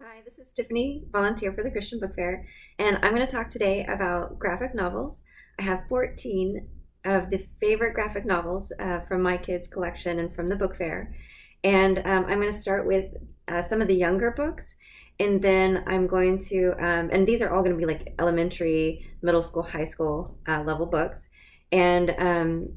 Hi, this is Tiffany, volunteer for the Christian Book Fair, and I'm going to talk today about graphic novels. I have 14 of the favorite graphic novels from my kids' collection and from the book fair. And I'm going to start with some of the younger books, and then I'm going to, and these are all going to be like elementary, middle school, high school level books. And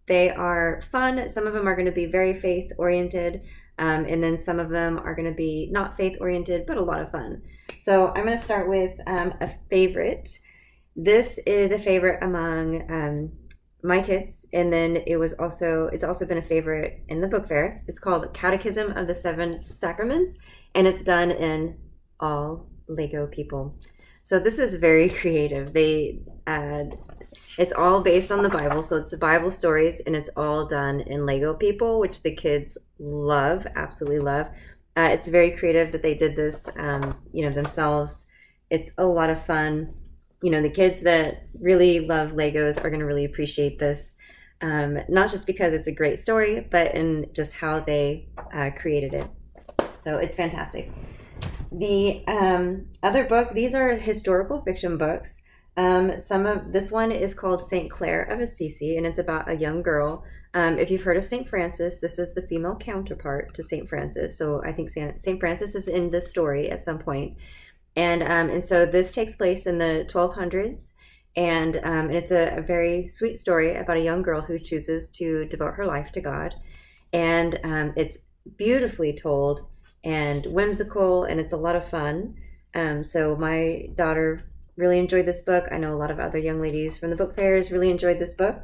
they are fun. Some of them are going to be very faith oriented. And then some of them are going to be not faith oriented, but a lot of fun. So I'm going to start with a favorite. This is a favorite among my kids, and then it's also been a favorite in the book fair. It's called Catechism of the Seven Sacraments, and it's done in all Lego people. So this is very creative. It's all based on the Bible, so it's the Bible stories, and it's all done in Lego people, which the kids love, absolutely love. It's very creative that they did this, themselves. It's a lot of fun. The kids that really love Legos are going to really appreciate this, not just because it's a great story, but in just how they created it. So it's fantastic. The other book, these are historical fiction books. This one is called Saint Clare of Assisi, and it's about a young girl. If you've heard of Saint Francis, this is the female counterpart to Saint Francis. So I think Saint Francis is in this story at some point, and so this takes place in the 1200s, and it's a very sweet story about a young girl who chooses to devote her life to God, and it's beautifully told and whimsical, and it's a lot of fun. So my daughter really enjoyed this book. I know a lot of other young ladies from the book fairs really enjoyed this book.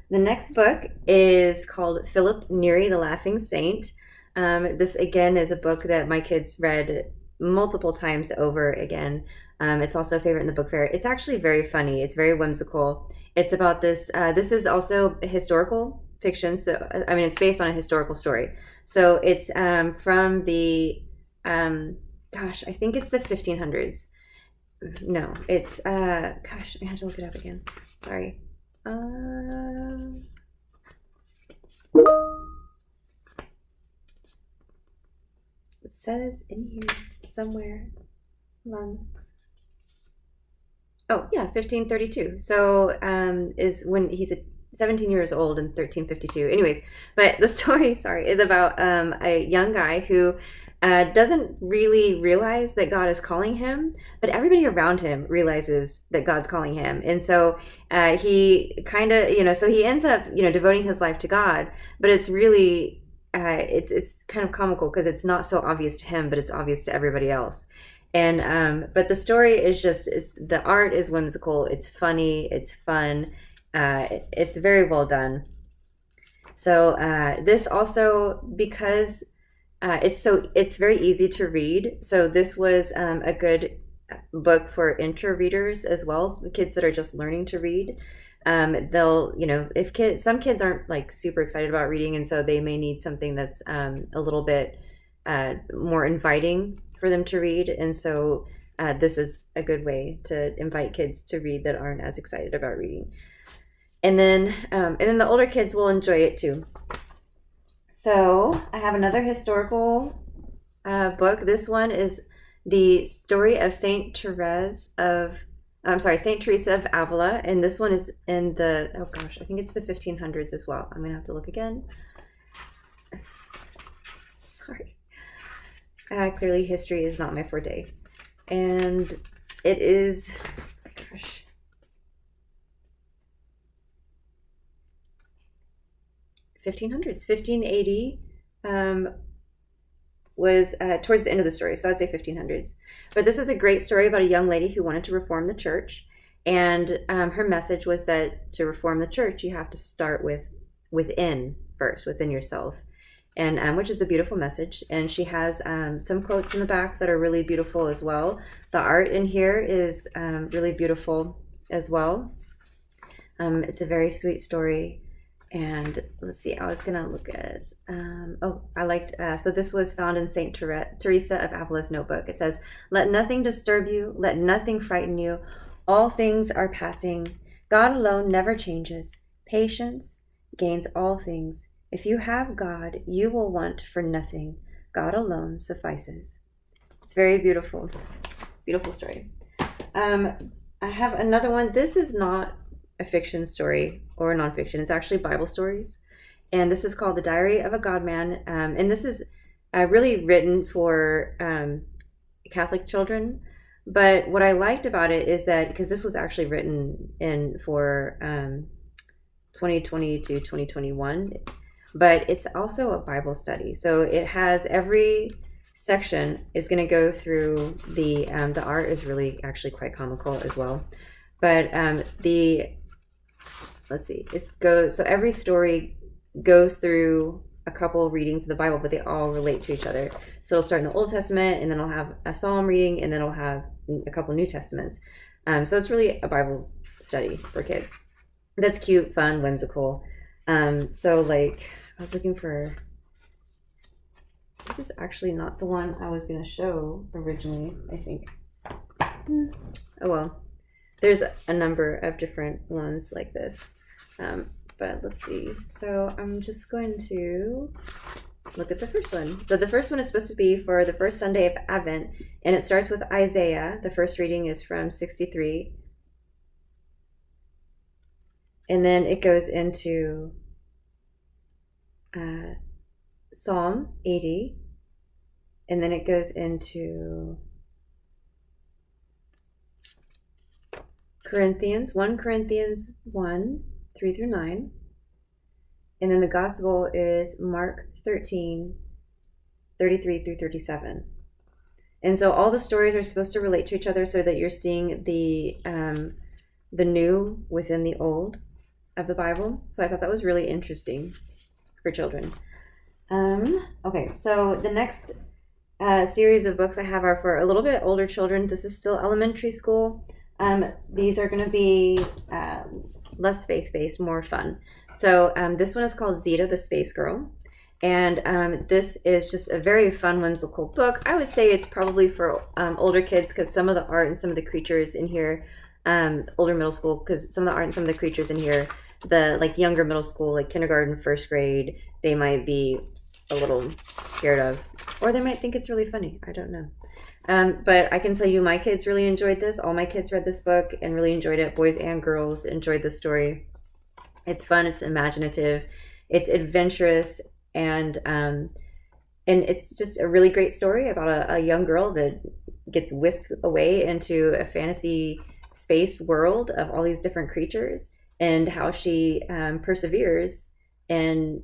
The next book is called Philip Neri, the Laughing Saint. This again is a book that my kids read multiple times over again. It's also a favorite in the book fair. It's actually very funny. It's very whimsical. It's about this. This is also historical fiction. So I mean, it's based on a historical story. So it's from the I think it's the 1500s. No, it's gosh, I have to look it up again. Sorry. It says in here somewhere. Hold on. Oh yeah, 1532. So is when he's 17 years old in 1352. Anyways, but the story, sorry, is about a young guy who doesn't really realize that God is calling him, but everybody around him realizes that God's calling him. And so he kind of, so he ends up, devoting his life to God, but it's really, it's kind of comical because it's not so obvious to him, but it's obvious to everybody else. And, but the story is the art is whimsical, it's funny, it's fun, it's very well done. So this also, because it's very easy to read. So this was a good book for intro readers as well. The kids that are just learning to read, they'll if some kids aren't like super excited about reading, and so they may need something that's a little bit more inviting for them to read. And so this is a good way to invite kids to read that aren't as excited about reading. And then the older kids will enjoy it too. So I have another historical book. This one is the story of Saint Theresa of Avila, and this one is in I think it's the 1500s as well. I'm gonna have to look again. Sorry. Clearly, history is not my forte, and it is. Gosh. 1500s, 1580 was towards the end of the story, so I'd say 1500s. But this is a great story about a young lady who wanted to reform the church, and her message was that to reform the church, you have to start within first, within yourself, and which is a beautiful message. And she has some quotes in the back that are really beautiful as well. The art in here is really beautiful as well. It's a very sweet story. And let's see, I was going to look at, so this was found in St. Theresa of Avila's notebook. It says, "Let nothing disturb you, let nothing frighten you. All things are passing. God alone never changes. Patience gains all things. If you have God, you will want for nothing. God alone suffices." It's very beautiful. Beautiful story. I have another one. This is not a fiction story or nonfiction. It's actually Bible stories. And this is called The Diary of a Godman. And this is really written for Catholic children. But what I liked about it is that, because this was actually written in for 2020 to 2021, but it's also a Bible study. So it has every section is going to go through the art is really actually quite comical as well. But let's see, so every story goes through a couple readings of the Bible, but they all relate to each other. So it'll start in the Old Testament, and then it'll have a Psalm reading, and then it'll have a couple New Testaments. So it's really a Bible study for kids. That's cute, fun, whimsical. So like, I was looking for. This is actually not the one I was going to show originally, I think. Oh well. There's a number of different ones like this. But let's see. So I'm just going to look at the first one. So the first one is supposed to be for the first Sunday of Advent, and it starts with Isaiah. The first reading is from 63. And then it goes into Psalm 80, and then it goes into 1 Corinthians 1, 3 through 9, and then the Gospel is Mark 13, 33 through 37. And so all the stories are supposed to relate to each other, so that you're seeing the new within the old of the Bible. So I thought that was really interesting for children. Okay, so the next series of books I have are for a little bit older children. This is still elementary school. These are going to be less faith-based, more fun. So this one is called Zita, the Spacegirl. And this is just a very fun, whimsical book. I would say it's probably for older kids, because some of the art and some of the creatures in here, older middle school, because some of the art and some of the creatures in here, the like younger middle school, like kindergarten, first grade, they might be a little scared of, or they might think it's really funny. I don't know. But I can tell you my kids really enjoyed this. All my kids read this book and really enjoyed it. Boys and girls enjoyed the story. It's fun, it's imaginative, it's adventurous, and it's just a really great story about a young girl that gets whisked away into a fantasy space world of all these different creatures, and how she perseveres and,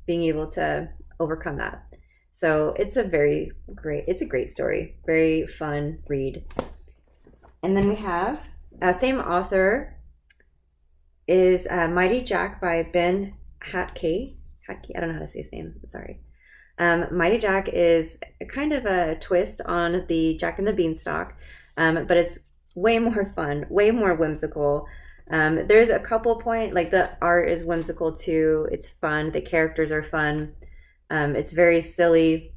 being able to overcome that. So it's a great story, very fun read. And then we have same author is Mighty Jack by Ben Hatke. I don't know how to say his name. I'm sorry. Mighty Jack is kind of a twist on the Jack and the Beanstalk, but it's way more fun, way more whimsical. There's a couple points, like the art is whimsical too. It's fun. The characters are fun. It's very silly.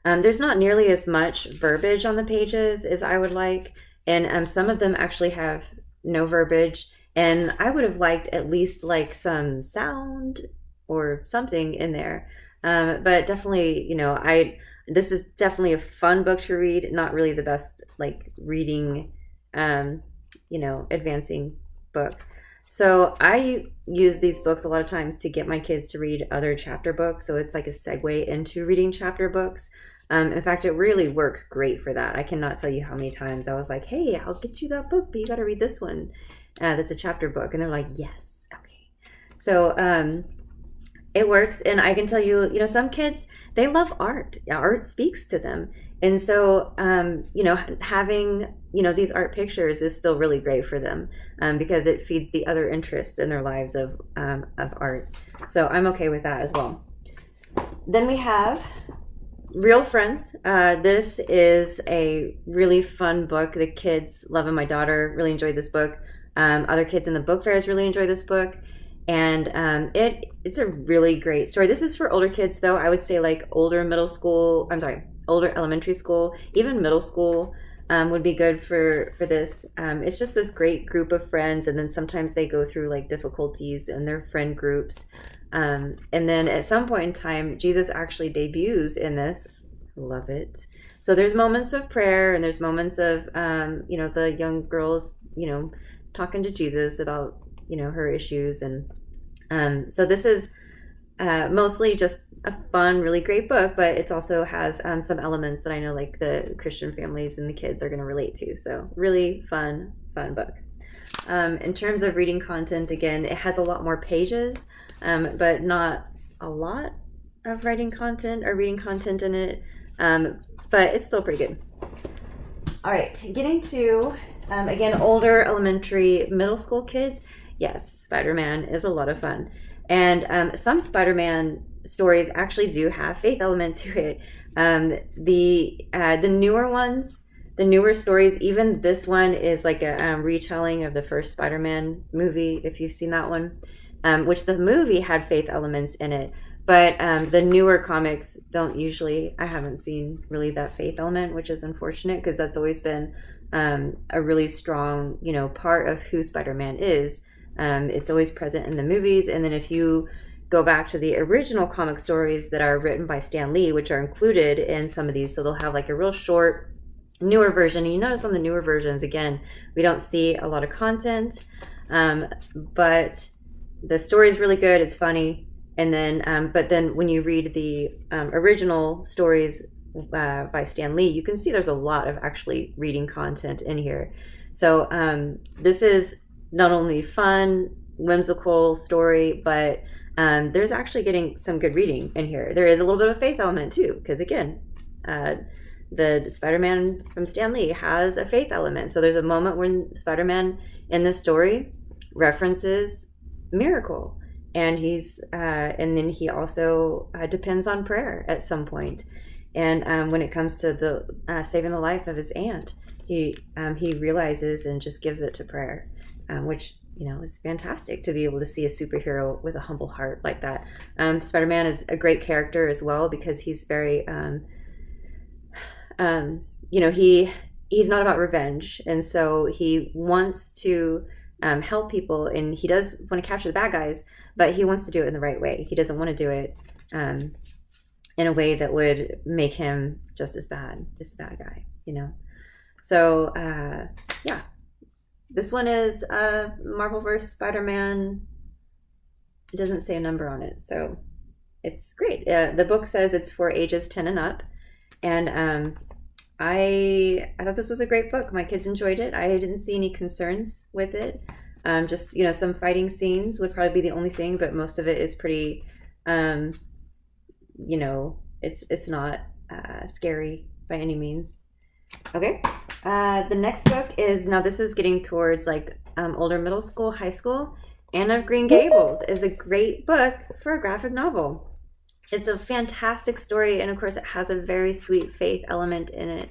There's not nearly as much verbiage on the pages as I would like. And some of them actually have no verbiage. And I would have liked at least like some sound or something in there. But definitely, this is definitely a fun book to read. Not really the best like reading, advancing book. So I use these books a lot of times to get my kids to read other chapter books. So it's like a segue into reading chapter books. In fact, it really works great for that. I cannot tell you how many times I was like, hey, I'll get you that book, but you got to read this one. That's a chapter book. And they're like, yes. Okay. So it works. And I can tell you, some kids, they love art. Art speaks to them. And so, having, these art pictures is still really great for them because it feeds the other interest in their lives of art. So I'm okay with that as well. Then we have Real Friends. This is a really fun book. The kids love it. My daughter really enjoyed this book. Other kids in the book fairs really enjoy this book. And it's a really great story. This is for older kids, though. I would say like older elementary school, even middle school would be good for this. It's just this great group of friends, and then sometimes they go through like difficulties in their friend groups. And then at some point in time, Jesus actually debuts in this. Love it. So there's moments of prayer, and there's moments of, the young girls, talking to Jesus about, her issues. And so this is mostly just a fun, really great book, but it also has some elements that I know like the Christian families and the kids are going to relate to. So really fun book. In terms of reading content, again, it has a lot more pages, but not a lot of writing content or reading content in it, but it's still pretty good. All right, getting to, again, older elementary, middle school kids. Yes, Spider-Man is a lot of fun. And some Spider-Man stories actually do have faith element to it. The newer ones, the newer stories, even this one is like a retelling of the first Spider-Man movie, if you've seen that one, which the movie had faith elements in it. But the newer comics don't usually, I haven't seen really that faith element, which is unfortunate because that's always been a really strong, part of who Spider-Man is. It's always present in the movies. And then if you go back to the original comic stories that are written by Stan Lee, which are included in some of these, so they'll have like a real short, newer version. And you notice on the newer versions, again, we don't see a lot of content, but the story is really good. It's funny. And then, but then when you read the original stories by Stan Lee, you can see there's a lot of actually reading content in here. So this is not only fun, whimsical story, but there's actually getting some good reading in here. There is a little bit of faith element too, because again, the Spider-Man from Stan Lee has a faith element. So there's a moment when Spider-Man in the story references miracle. And and then he also depends on prayer at some point. And when it comes to the saving the life of his aunt, he realizes and just gives it to prayer, which is fantastic to be able to see a superhero with a humble heart like that. Spider-Man is a great character as well because he's very, he's not about revenge, and so he wants to help people, and he does want to capture the bad guys, but he wants to do it in the right way. He doesn't want to do it in a way that would make him just as bad as the bad guy, So, yeah. This one is Marvelverse Spider-Man. It doesn't say a number on it, so it's great. The book says it's for ages 10 and up, and I thought this was a great book. My kids enjoyed it. I didn't see any concerns with it. Just some fighting scenes would probably be the only thing, but most of it is pretty. It's not scary by any means. Okay. The next book is, now this is getting towards like older middle school, high school. Anne of Green Gables is a great book for a graphic novel. It's a fantastic story, and of course it has a very sweet faith element in it.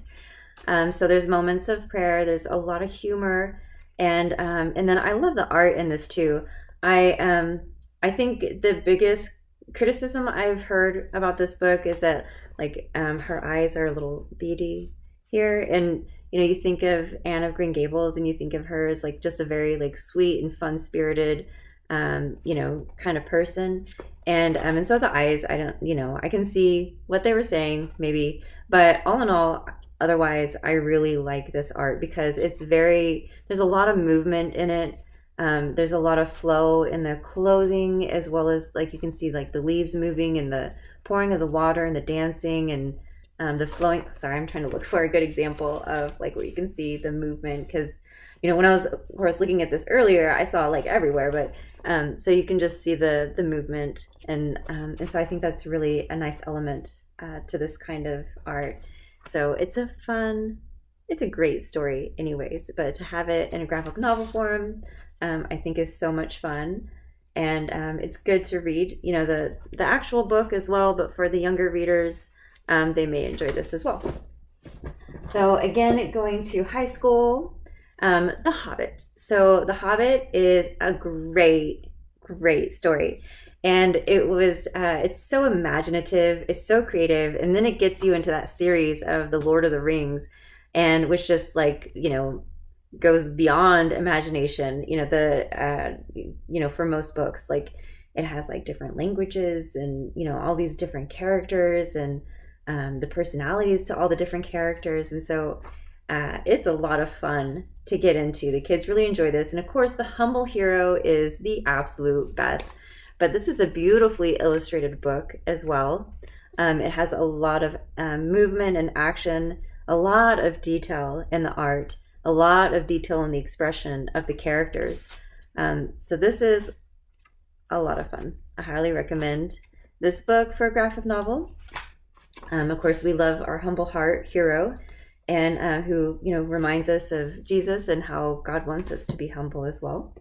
So there's moments of prayer, there's a lot of humor, and then I love the art in this too. I think the biggest criticism I've heard about this book is that like her eyes are a little beady here, and you think of Anne of Green Gables and you think of her as like just a very like sweet and fun spirited kind of person, and so the eyes, I don't, I can see what they were saying maybe, but all in all, otherwise I really like this art because there's a lot of movement in it. There's a lot of flow in the clothing, as well as like you can see like the leaves moving and the pouring of the water and the dancing and the flowing. Sorry, I'm trying to look for a good example of like where you can see the movement, because when I was looking at this earlier, I saw like everywhere, but so you can just see the movement, and so I think that's really a nice element to this kind of art. So it's a great story anyways, but to have it in a graphic novel form, I think is so much fun, and it's good to read the actual book as well, but for the younger readers, they may enjoy this as well. So again, going to high school, The Hobbit. So The Hobbit is a great story, and it's so imaginative, it's so creative, and then it gets you into that series of the Lord of the Rings, and which just like goes beyond imagination. For most books, like it has like different languages and all these different characters, and the personalities to all the different characters. And so it's a lot of fun to get into. The kids really enjoy this. And of course, the humble hero is the absolute best. But this is a beautifully illustrated book as well. It has a lot of movement and action, a lot of detail in the art, a lot of detail in the expression of the characters. So this is a lot of fun. I highly recommend this book for a graphic novel. Of course, we love our humble heart hero, and who reminds us of Jesus and how God wants us to be humble as well.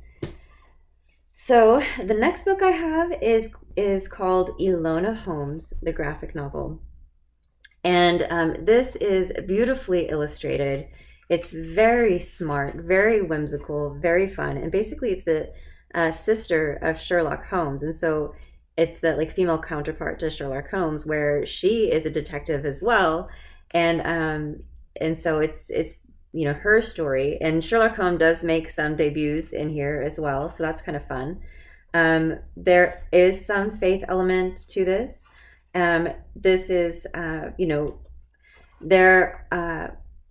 So the next book I have is called Elona Holmes, the graphic novel, and this is beautifully illustrated. It's very smart, very whimsical, very fun, and basically it's the sister of Sherlock Holmes, and so it's the female counterpart to Sherlock Holmes, where she is a detective as well, and so it's her story. And Sherlock Holmes does make some debuts in here as well, so that's kind of fun. There is some faith element to this. This is there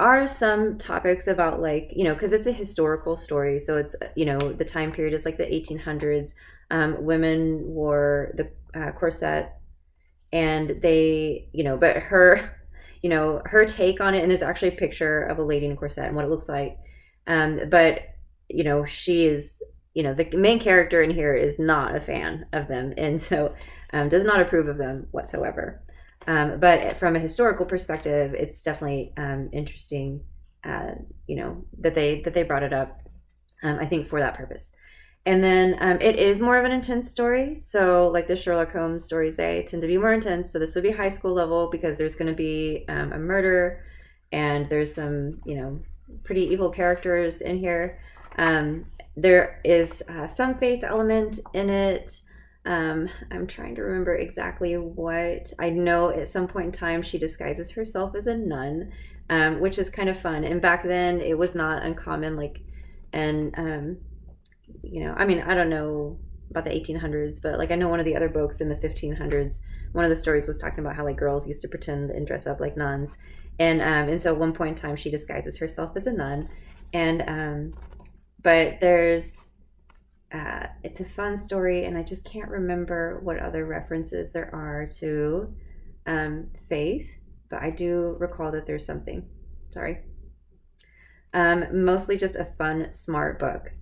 are some topics about because it's a historical story, so it's the time period is like the 1800s. Women wore the corset, and they but her her take on it, and there's actually a picture of a lady in a corset and what it looks like, but she is the main character in here is not a fan of them, and so does not approve of them whatsoever. But from a historical perspective, it's definitely interesting that they brought it up, I think, for that purpose. And then it is more of an intense story. So like the Sherlock Holmes stories, they tend to be more intense. So this would be high school level, because there's going to be a murder, and there's some, pretty evil characters in here. There is some faith element in it. I'm trying to remember exactly what. I know at some point in time she disguises herself as a nun, which is kind of fun. And back then it was not uncommon, I don't know about the 1800s, but I know one of the other books in the 1500s, one of the stories was talking about how girls used to pretend and dress up like nuns, and so at one point in time she disguises herself as a nun, and but there's it's a fun story, and I just can't remember what other references there are to faith, but I do recall that there's something. Sorry. Mostly just a fun, smart book.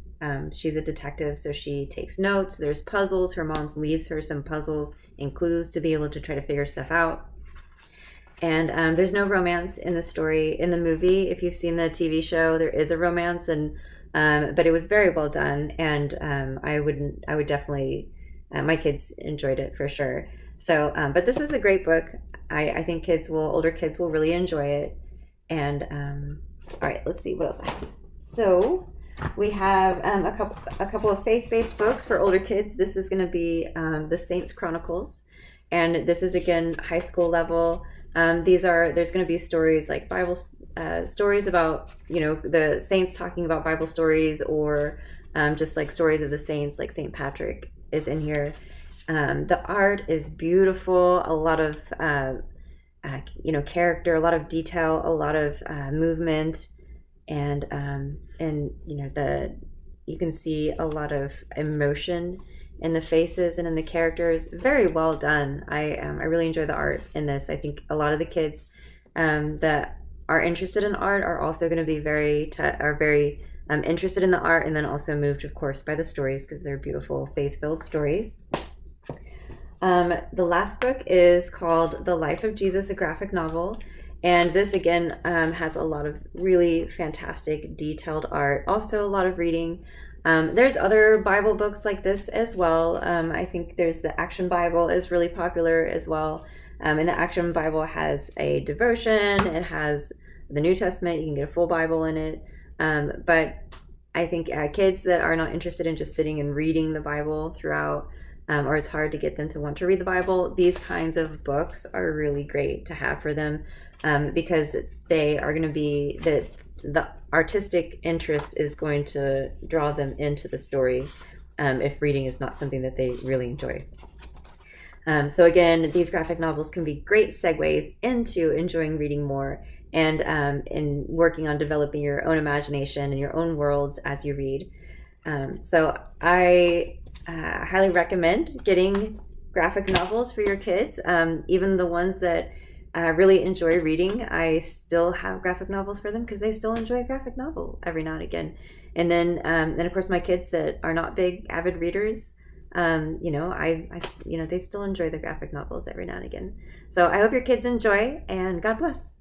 She's a detective, so she takes notes. There's puzzles. Her mom leaves her some puzzles and clues to be able to try to figure stuff out. And there's no romance in the story. In the movie, if you've seen the TV show, there is a romance, and but it was very well done. And I would definitely, my kids enjoyed it for sure. So, but this is a great book. I think older kids will really enjoy it. And all right, let's see what else I have. So we have a couple of faith-based books for older kids. This is going to be the Saints Chronicles, and this is again high school level. There's going to be stories like Bible stories about the saints talking about Bible stories, or just stories of the saints, like Saint Patrick is in here. The art is beautiful, a lot of character, a lot of detail, a lot of movement. And you can see a lot of emotion in the faces and in the characters. Very well done. I really enjoy the art in this. I think a lot of the kids that are interested in art are also going to be very interested in the art, and then also moved, of course, by the stories, because they're beautiful, faith-filled stories. The last book is called The Life of Jesus, a graphic novel. And this, again, has a lot of really fantastic detailed art, also a lot of reading. There's other Bible books like this as well. I think there's the Action Bible is really popular as well. And the Action Bible has a devotion. It has the New Testament. You can get a full Bible in it. But I think kids that are not interested in just sitting and reading the Bible throughout, or it's hard to get them to want to read the Bible, these kinds of books are really great to have for them. Because they are going to be the artistic interest is going to draw them into the story, if reading is not something that they really enjoy. So again, these graphic novels can be great segues into enjoying reading more and in working on developing your own imagination and your own worlds as you read. So I highly recommend getting graphic novels for your kids, even the ones that really enjoy reading. I still have graphic novels for them because they still enjoy a graphic novel every now and again. And then of course my kids that are not big avid readers, they still enjoy the graphic novels every now and again. So I hope your kids enjoy, and God bless.